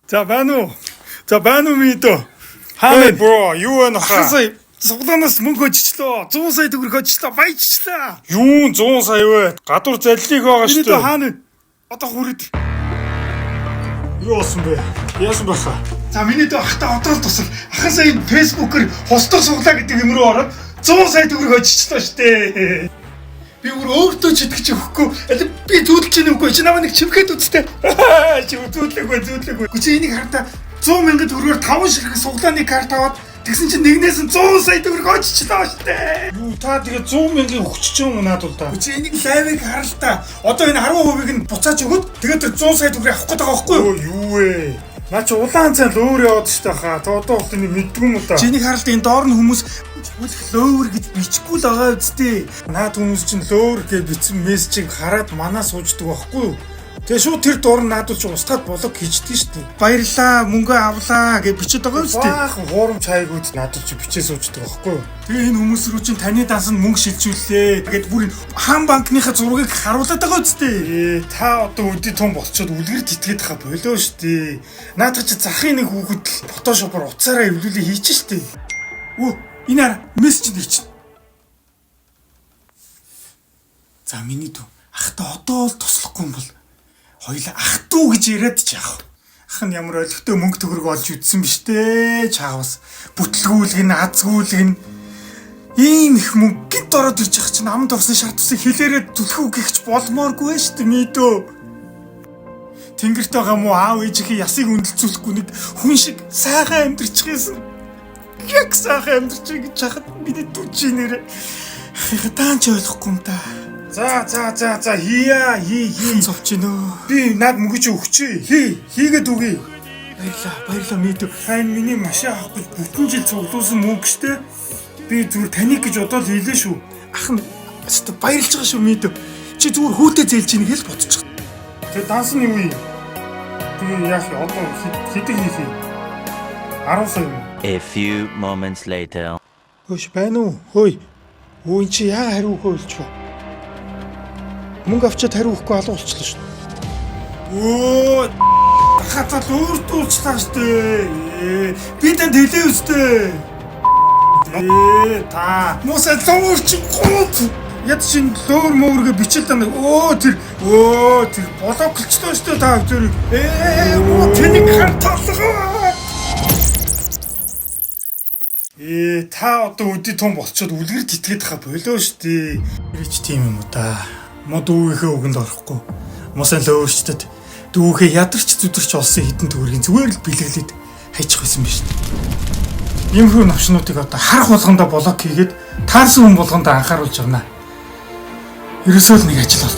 За байна уу? За байна уу мэдөө? Hey bro, юу вэ нөхөр? Хасаа суглаанаас мөнгө өччлөө. 100 сая төгрөг өччлөө. Баяжчлаа. Юу 100 сая вэ? Гадуур заллиг байгаа шүү Мэдөө дээ. хаана? Одоо хүрээд. Юу болсон бэ? Яасан бэ хаа? За миний дөө ахта одоо л тусал. Ахаа сая фэйсбүүкээр хостор суглаа гэдэг юм руу ороод 100 сая төгрөг өччлөө штэ. Би өөртөө ч итгэж өгөхгүй. Би зүүдэлж ийн үгүй. Чи намайг нэг чимхэд үзтээ. Чи зүүдлэхгүй. Чи энийг хартаа 100 мянган төгрөгөөр 5 ширхэг суглааны карт аваад тэгсэн чинь нэгнээс нь 100 сая төгрөг оччлоо штэ. Юу та тэгээ 100 мянган өгчих юм надад та. Чи энийг лайвыг хараа л та. Одоо энэ 10%-ийг нь буцааж өгöd тэгээд тэр 100 сая төгрөг авах гэдэг байгаа байхгүй юу? Юу вэ? Наа чи улаан цай лөөр яваад штэ хаа. Тэ одоо бол энэ мэдгүй юм уу та? Чи энийг харалт энэ доор нь хүмүүс лөөвөр гэж бичихгүй л байгаа үстэй. Наад хүмүүс чинь лөөр гэж бичсэн мессежийг хараад манаа сууждаг байхгүй юу? Тэгээ шууд тэр доор надад ч устгаад блок хийждэг шүү дээ. Баярлаа, мөнгө авлаа гэж бичээд байгаа үстэй. Баахан хуурамч хайгууд надад ч бичээ сууждаг байхгүй юу? Тэгээ энэ хүмүүс рүү чинь таны дансанд мөнгө шилжүүллээ. Тэгээд бүр энэ хаан банкныхаа зургийг харуулдаг байгаа үстэй. Та одоо үди том болчиход үлгэр тэтгээд хаа болоо шүү дээ. Наадах чи захын нэг хүүхэд л фотошопоор утсаараа эвлүүлээ хийчих шүү дээ. Өө, энэ ара мессеж хийчих. За миний дүү ахта одоо л туслахгүй юм бол хоёлаа ах дүү гэж яриад ч яах вэ? Ах нь ямар ойлгохтой мөнгө төгрөг олж үтсэн биш дээ. Чаавас бүтлгүүлэг нь азгүүлэг нь ийм их мөнгө гинт ороод ирж байгаа чинь амд орсон шат усыг хэлээрээ түлхүү гихч болмооргүй шүү дээ мэдөө. Тэнгэрт байгаа мó аав ээжийнхээ ясыг үнэлцүүлэхгүй нэг хүн шиг сайхан амьдрчихсан. Яг сайхан амьдрчих гэж хахад миний түчи нэрэ. Даан ч ойлгохгүй юм та. За хий. Зовч гинөө. Би над мөнгө чи өгчээ. Хийгээд үгүй. Баярлаа мэдээ. Хайн миний машин авах гэж бүтэн жил цуглуулсан мөнгө штэ. Би зүгээр таник гэж бодоод хийлээ шүү. Ах нь өстө баярлж байгаа шүү мэдээ. Чи зүгээр хүүтэй зээлж ийн хэл бодчих. Тэгээ данс нь юу юм? Тэгээ яах вэ? Одоо хэдэг хийх юм? 10 сая юм. A few moments later. Хөөш байна уу? Хөөе. Өө ин чи яа хариу хөөлж ба? Мөнгө авчаад хариу өгөхгүй алга болчихлоо шүү. Өө хатал өөртөө штэ. Би танд хэлээ үстэй. Та Мосаа луурч гот. Яд чин луур мөөргө бичил тань. Тэр блоклчлоо штэ та зүрийг. тэнийг хартаалгаа. Та одоо үди том болчиход үлгэр тэтгээд хаа болоо штэ. Ирэж тийм юм уу та. Мод дүүхээ өгөнд орохгүй. Мосаа луурчтад дүүхээ ядарч зүдэрч олсон хитэн төгрөгийн зүгээр л бэлэглээд хайчих байсан биз дээ. Иймэрхүү навчнуудыг одоо харах болгондоо блок хийгээд таарсан хүн болгондоо анхааруулж явна. Ерөөсөө л нэг ажил болж